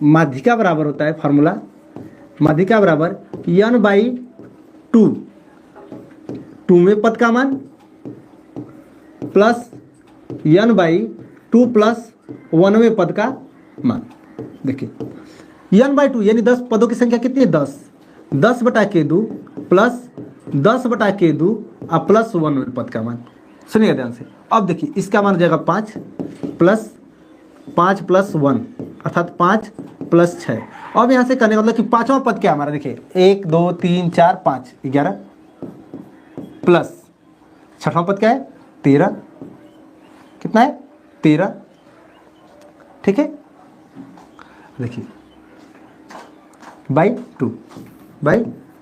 माध्यिका बराबर होता है फॉर्मूला, माध्यिका बराबर n/2, 2वें पद का मान प्लस n/2 प्लस 1वें पद का मान। देखिए n/2 यानी 10 पदों की संख्या कितनी है 10, 10/2 प्लस 10/2 और प्लस 1वें पद का मान। सुनिएगा ध्यान से। अब देखिए इसका मान हो जाएगा 5 प्लस 5 प्लस 1 अर्थात 5 प्लस 6। अब यहाँ से करने का मतलब कि पांचवा पद क्या हमारा, देखिए 1 2 3 4 5 11 प्लस छठवां पद क्या है 13, कितना है 13, ठीक है। देखिए बाई 2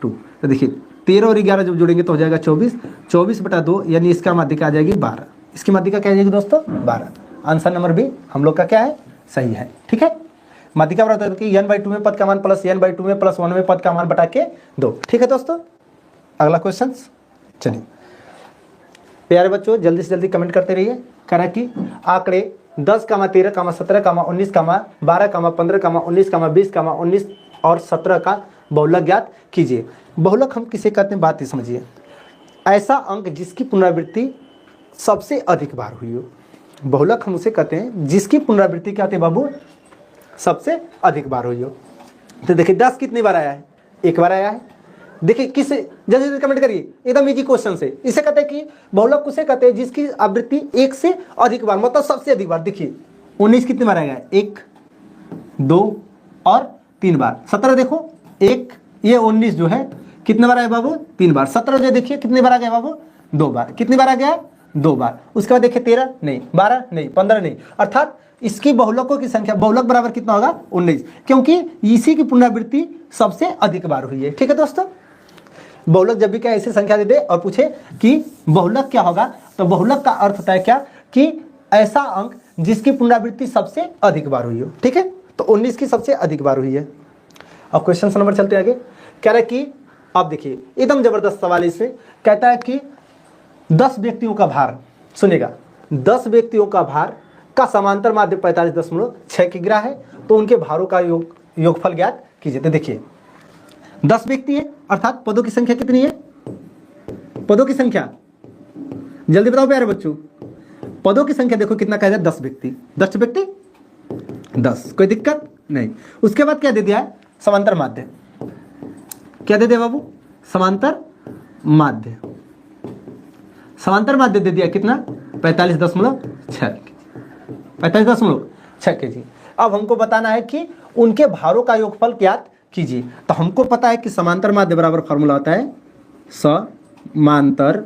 तो देखिए 13 और 11 जब जोड़ेंगे तो हो जाएगा 24, 24/2 यानी इसका माध्यिका आ जाएगी 12। इसकी माध्यिका क्या आ जाएगी दोस्तों 12। आंसर नंबर बी हम लोग का क्या है सही है, ठीक है। माध्यिका बराबर होता है n/2 में पद का मान प्लस n/2 में प्लस 1 में पद का मान बटा के 2, ठीक है दोस्तों। अगला क्वेश्चन, चलिए प्यारे बच्चों जल्दी से जल्दी कमेंट करते रहिए। कह रहा है कि आंकड़े 10, 13, 17, 19, 12, 15, 19, 20, 19 और 17 का बहुलक ज्ञात कीजिए। बहुलक हम किसे कहते हैं बात ही समझिए। ऐसा अंक जिसकी पुनरावृत्ति सबसे अधिक बार हुई हो, बहुलक हम उसे कहते हैं जिसकी पुनरावृत्ति क्या होती है बाबू सबसे अधिक बार हुई हो। तो देखिए 10 कितनी बार आया है, एक बार आया है। देखिए किस, जल्दी जल्दी कमेंट करिए, एकदम इजी क्वेश्चन से। इसे कहते हैं कि बहुलक उसे कहते हैं जिसकी आवृत्ति एक से अधिक बार मतलब सबसे अधिक बार। देखिए 19 कितनी बार आएगा 1 2 और 3 बार। 17 देखो 1, ये 19 जो है कितने बार आया बाबू 3 बार। 17 जो देखिए कितने बार आ गया बाबू 2 बार। कितनी बार आ गया 2 बार। उसके बाद देखिए 13 नहीं, 12 नहीं, 15 नहीं, अर्थात इसकी बहुलकों की संख्या बहुलक बराबर कितना होगा 19, क्योंकि इसी की पुनरावृत्ति सबसे अधिक बार हुई है, ठीक है दोस्तों। बहुलक जब भी क्या ऐसी संख्या दे दे और पूछे कि बहुलक क्या होगा, तो बहुलक का अर्थ होता है क्या कि ऐसा अंक जिसकी पुनरावृत्ति सबसे अधिक बार हुई हो, ठीक है। तो 19 की सबसे अधिक बार हुई है। अब क्वेश्चन नंबर चलते आगे। कह रहा है कि अब देखिए एकदम जबरदस्त सवाल इसमें कहता है कि 10 व्यक्तियों का भार, सुनेगा 10 व्यक्तियों का भार का समांतर माध्य 45.6 किग्रा है, तो उनके भारों का योगफल ज्ञात कीजिए। तो देखिए 10 व्यक्ति है अर्थात पदों की संख्या कितनी है, पदों की संख्या जल्दी बताओ प्यारे बच्चों। पदों की संख्या देखो कितना कह दिया 10 व्यक्ति, 10 व्यक्ति 10, कोई दिक्कत नहीं। उसके बाद क्या दे दिया है समांतर माध्य, क्या दे दिया बाबू समांतर माध्य। समांतर माध्य दे दिया कितना 45.6 केजी। अब हमको बताना है कि उनके भारों का योगफल ज्ञात कीजिए। तो हमको पता है कि समांतर माध्य बराबर फॉर्मूला होता है समांतर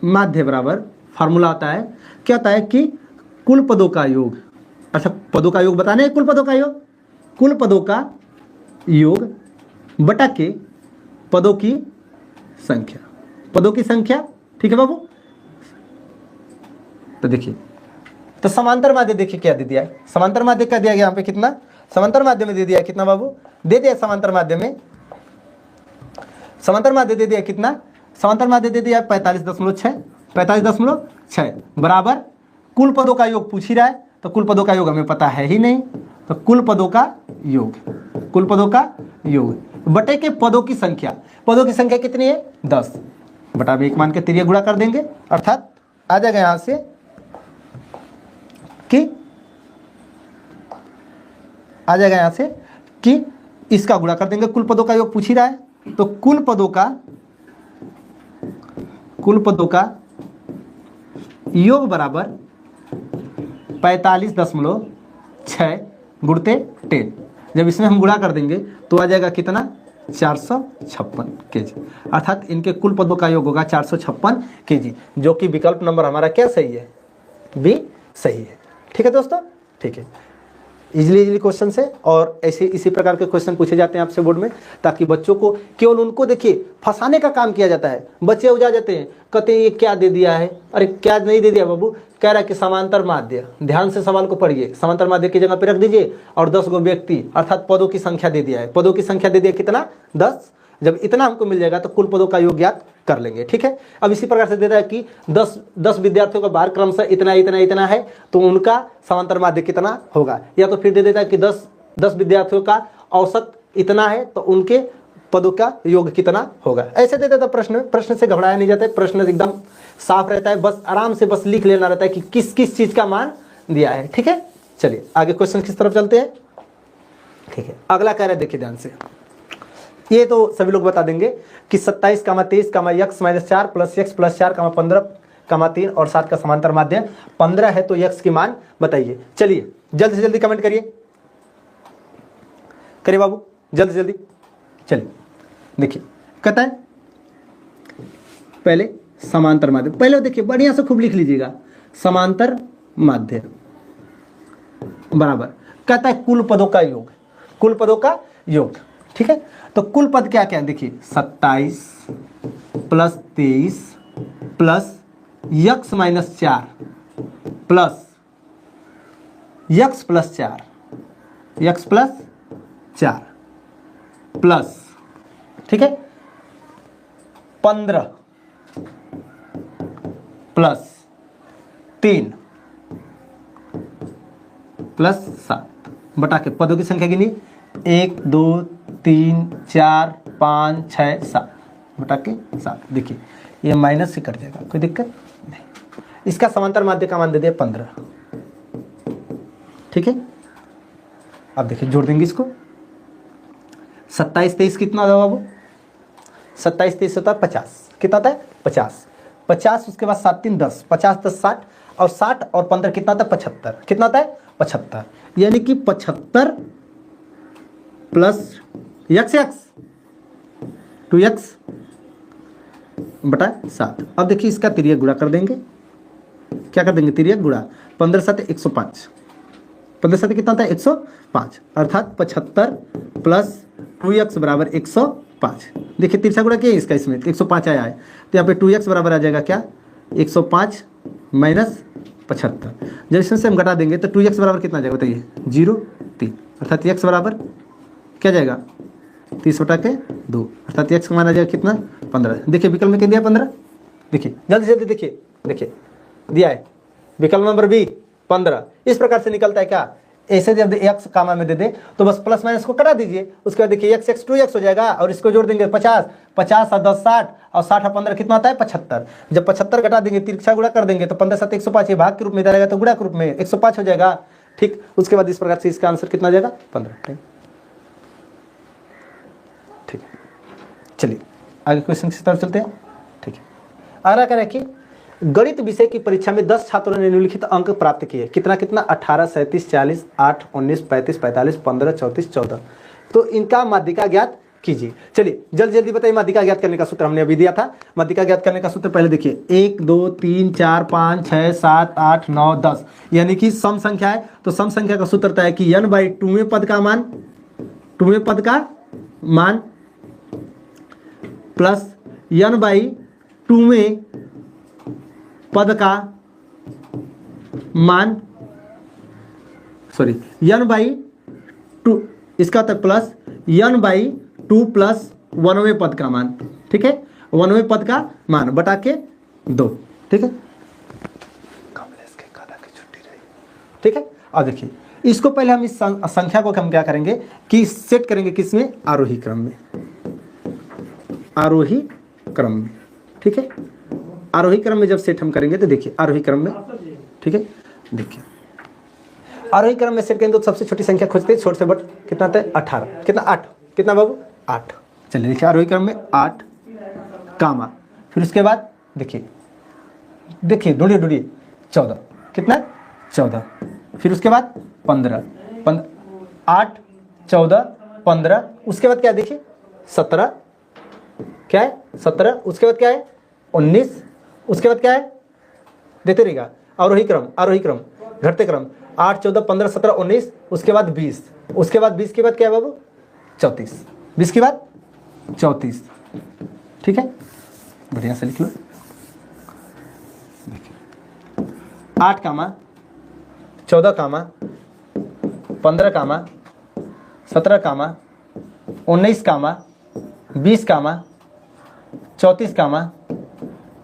माध्य बराबर फॉर्मूला होता है क्या होता है कि कुल पदों का योग, अच्छा पदों का योग बताने कुल पदों का योग, कुल पदों का योग बटा के पदों की संख्या, पदों की संख्या, ठीक है बाबू। तो देखिए तो समांतर माध्य देखिए क्या दे दिया है, समांतर माध्य क्या दिया गया यहाँ पे कितना, समांतर माध्य में दे दिया कितना बाबू, दे दिया समांतर माध्य में, समांतर माध्य दे दिया कितना, समांतर माध्य दे दिया 45.6 बराबर कुल पदों का योग पूछ ही रहा है, तो कुल पदों का योग हमें पता है ही नहीं, तो कुल पदों का योग, कुल पदों का योग बटे के पदों की संख्या, पदों की संख्या कितनी है 10 बटा में 1 मान के तिरिया गुणा कर देंगे, अर्थात आ जाएगा यहां से कि आ जाएगा यहां से कि इसका गुणा कर देंगे, कुल पदों का योग पूछ ही रहा है, तो कुल पदों का योग बराबर 45.6 गुणते 10। जब इसमें हम गुणा कर देंगे तो आ जाएगा कितना 456 केजी, अर्थात इनके कुल पदों का योग होगा 456 केजी, जो कि विकल्प नंबर हमारा क्या सही है, बी सही है, ठीक है दोस्तों। ठीक है, इजीली क्वेश्चन से और ऐसे इसी प्रकार के क्वेश्चन पूछे जाते हैं आपसे बोर्ड में, ताकि बच्चों को केवल उनको देखिए फंसाने का काम किया जाता है। बच्चे उजा जाते हैं, कहते हैं ये क्या दे दिया है, अरे क्या नहीं दे दिया बाबू, कह रहा है कि समांतर माध्य, ध्यान से सवाल को पढ़िए, समांतर माध्य की जगह पे रख दीजिए और 10 गो व्यक्ति अर्थात पदों की संख्या दे दिया है, पदों की संख्या दे दिया कितना 10 जब इतना हमको मिल जाएगा तो कुल पदों का योग ज्ञात कर लेंगे। ठीक है, अब इसी प्रकार से देता है कि 10 विद्यार्थियों का भार क्रमशः इतना इतना इतना है, तो उनका समांतर माध्य कितना होगा। या तो फिर दे देता है कि 10 विद्यार्थियों का औसत इतना है, तो उनके पदों का योग कितना होगा। ऐसे दे देता प्रश्न से घबराया नहीं जाता है, प्रश्न एकदम साफ रहता है, बस आराम से बस लिख लेना रहता है कि किस किस चीज का मान दिया है। ठीक है, चलिए आगे क्वेश्चन किस तरफ चलते हैं। ठीक है, अगला कह रहे हैं, देखिए ध्यान से, ये तो सभी लोग बता देंगे कि 27, 23, x - 4 + x + 4, 15, 3 और 7 का समांतर माध्य 15 है, तो x की मान बताइए। चलिए जल्द से जल्दी कमेंट करिए बाबू, जल्द से जल्दी। चलिए देखिए, कहता है पहले समांतर माध्य, पहले देखिए बढ़िया से खूब लिख लीजिएगा, समांतर माध्य बराबर कहता है कुल पदों का योग, कुल पदों का योग। ठीक है, तो कुल पद क्या क्या है, देखिए 27 + 23 + x - 4 प्लस x + 4 प्लस, ठीक है, 15 + 3 + 7 बटा के पदों की संख्या गिनी 1 2 3 4 5 6 7 बटा के 7। देखिए ये माइनस से कट जाएगा, कोई दिक्कत नहीं। इसका समांतर माध्य का मान दे दिया 15। ठीक है, अब देखिए जोड़ देंगे इसको, 27 23 कितना होगा बाबू, 27 23 होता है 50, कितना होता है 50, 50 उसके बाद 7 3 10, 50 10 60 और 60 और 15 कितना होता है 75, कितना होता है 75, यानी कि 75 प्लस x 2x बटा 7। अब देखिए इसका तिर्यक गुणा कर देंगे, क्या कर देंगे तिर्यक गुणा, 15 7 105, 15 7 कितना होता है 105, अर्थात 75 प्लस 2x बराबर 105। देखिए तिरछा गुणा किया इसका, इसमें 105 आया है, तो यहाँ पे 2x बराबर आ जाएगा क्या 105 माइनस 75। जब इसमें से हम घटा देंगे तो 2x बराबर कितना आ जाएगा बताइए 0 3, अर्थात x बराबर क्या जाएगा 30 बटा के 2, अर्थात x का मान आ जाएगा कितना 15। देखिए विकल्प में क्या दिया 15, देखिए जल्दी जल्दी देखिए, देखिए दिया है विकल्प नंबर बी 15। इस प्रकार से निकलता है क्या, ऐसे जब x कामा में दे दे तो बस प्लस माइनस को कटा दीजिए, उसके बाद देखिए x 2x हो जाएगा और इसको जोड़ देंगे 50 50 और 10 60 और 60 और 15 कितना आता है 75। जब 75 घटा देंगे तिरछा गुणा कर देंगे तो 15 7 105, ये भाग के रूप में इधर आएगा तो गुणा के रूप में 105 हो जाएगा। ठीक, उसके बाद इस प्रकार से इसका आंसर कितना आ जाएगा 15। ठीक, चलिए आगे क्वेश्चन की तरफ चलते हैं। ठीक है, अगला कह रहा है कि गणित विषय की परीक्षा में 10 छात्रों ने निम्नलिखित अंक प्राप्त किए, कितना कितना 18 37 40 8 19 35 45 15 34 14, तो इनका माध्यिका ज्ञात कीजिए। चलिए जल्दी जल्दी बताइए, माध्यिका ज्ञात करने का सूत्र हमने अभी दिया था। माध्यिका ज्ञात करने का सूत्र पहले देखिए 1 2 3 4 5 6 7 8 9 10, यानी कि सम संख्या है, तो सम संख्या का सूत्र होता है कि n/2वें पद का मान, 2वें पद का मान प्लस n/2वें पद का मान, सॉरी n/2, इसका होता है प्लस n/2 प्लस 1वें पद का मान। ठीक है, 1वें पद का मान बटा के 2। ठीक है, ठीक है, अब देखिए इसको पहले हम इस संख्या को हम क्या करेंगे कि सेट करेंगे किसमें, आरोही क्रम में, आरोही क्रम में। ठीक है, आरोही क्रम में जब सेट हम करेंगे तो देखिए आरोही क्रम में, ठीक है, देखिए आरोही क्रम में सेट करेंगे तो सबसे छोटी संख्या खोजते हैं, छोटे से बट कितना आता है 18, कितना 8, कितना बाबू 8। चलिए देखिए आरोही क्रम में 8 कामा, फिर उसके बाद देखिए देखिए ढूंढिए 14, कितना 14, फिर उसके बाद 15 8 14 15, उसके बाद क्या देखिए 17, क्या है 17, उसके बाद क्या है 19, उसके बाद क्या है देते रहेगा आरोही क्रम घटते क्रम 8 14 15 17 19, उसके बाद 20, उसके बाद 20 के बाद क्या है बाबू 34, 20 के बाद 34। ठीक है, बढ़िया से लिख लो, 8 कामा 14 कामा 15 कामा 17 कामा 19 कामा 20 कामा 34 कामा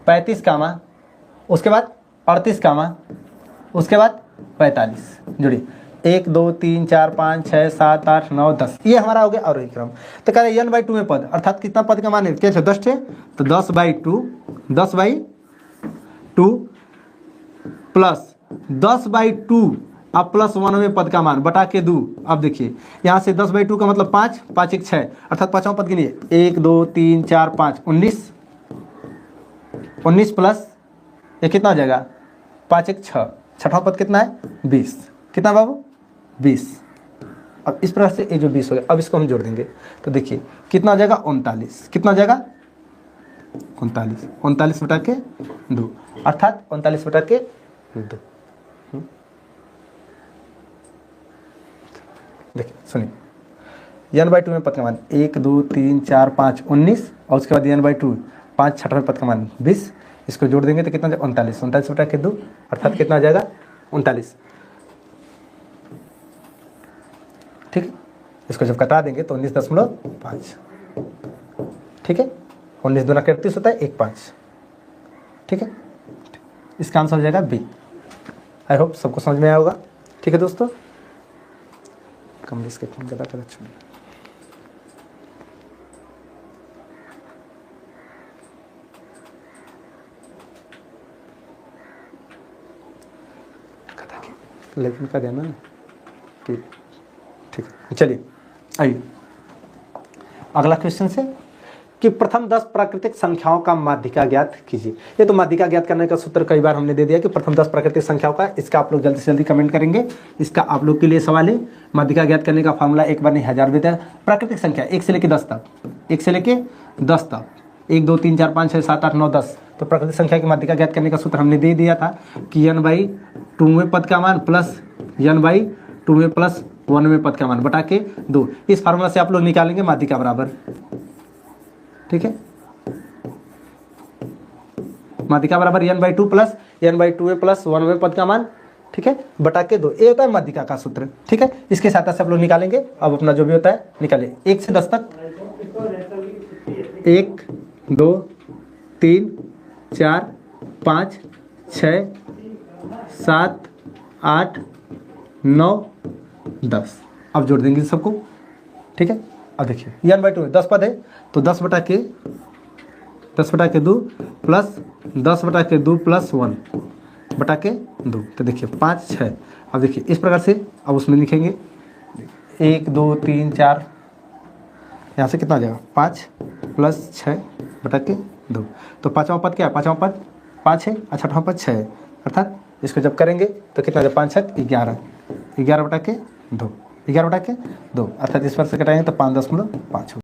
35 कामा, उसके बाद 38 कामा, उसके बाद 45। जुड़िए 1 2 3 4 5 6 7 8 9 10, ये हमारा हो गया आरोही क्रम। तो कह रहे हैं n/2 में पद, अर्थात कितना पद का मान है, कैसे 10 थे तो 10/2 प्लस 10/2 अब प्लस 1 में पद का मान बटा के 2। अब देखिए यहाँ से 10/2 का मतलब 5 5 1 6, अर्थात पांचवा पद के लिए 1 2 3 4 5 19 प्लस ये कितना हो जाएगा 5 1 6, छठवां पद कितना है 20, कितना बाबू 20। अब इस प्रकार से ये जो 20 हो गया, अब इसको हम जोड़ देंगे तो देखिए कितना हो जाएगा 39, कितना हो जाएगा 39 बटा के 2, अर्थात 39 बटा के 2। देखिए सुनिए n/2 में पद का मान 1 2 3 4 5 19 और उसके बाद n/2 5 छठवें पद का मान 20, इसको जोड़ देंगे तो कितना 39 बटा के 2, अर्थात कितना आ जाएगा 39। ठीक है, इसको जब कटा देंगे तो 19.5, ठीक है, 19 दूना 38 होता है 1 5, ठीक है, इसका आंसर हो जाएगा बी। आई होप सबको समझ में आया होगा। ठीक है दोस्तों, कमलेश के फोन ज़्यादा कर अच्छा लेकिन का देना कि ठीक है। चलिए आइए अगला क्वेश्चन से कि प्रथम 10 प्राकृतिक संख्याओं का माध्यिका ज्ञात कीजिए। ये तो माध्यिका ज्ञात करने का सूत्र कई बार हमने दे दिया कि प्रथम 10 प्राकृतिक संख्याओं का, इसका आप लोग जल्दी से जल्दी कमेंट करेंगे। इसका आप लोग के लिए सवाल है, माध्यिका ज्ञात करने का फॉर्मूला एक बार नहीं 1000 देता है। प्राकृतिक संख्या 1 से लेकर 10 तक, 1 से लेकर 10 तक, 1 2 3 4 5 6 7 8 9 10, तो प्राकृतिक संख्या की माध्यिका ज्ञात करने का सूत्र हमने दे दिया था कि n/2 में पद का मान प्लस n/2 में प्लस 1 में पद का मान बटा के 2। इस फार्मूला से आप लोग निकालेंगे माध्यिका बराबर, ठीक है, माध्यिका बराबर n/2 प्लस n/2 में प्लस 1 में पद का मान, ठीक है, बटा के 2। ये होता है माध्यिका का सूत्र, ठीक है। इसके साथ से आप लोग निकालेंगे। अब अपना जो भी होता है निकालिए 1 से 10 तक, 1 2 3 4 5 6 7 8 9 10, अब जोड़ देंगे सबको, ठीक है। अब देखिए n/2 में 10 पद है तो 10 बटा के 2 प्लस 10 बटा के 2 प्लस 1 बटा के 2, तो देखिए 5 6। अब देखिए इस प्रकार से अब उसमें लिखेंगे 1 2 3 4, यहाँ से कितना आ जाएगा 5 प्लस 6 बटा के 2, तो पाँचवा पद क्या है, पाँचवा पद 5 है और छठवां पद 6 है, अर्थात इसको जब करेंगे तो कितना जब 5 6 11, 11 बटा के 2, 11 बटा के 2, अर्थात इस पर से कटाएंगे तो 5.5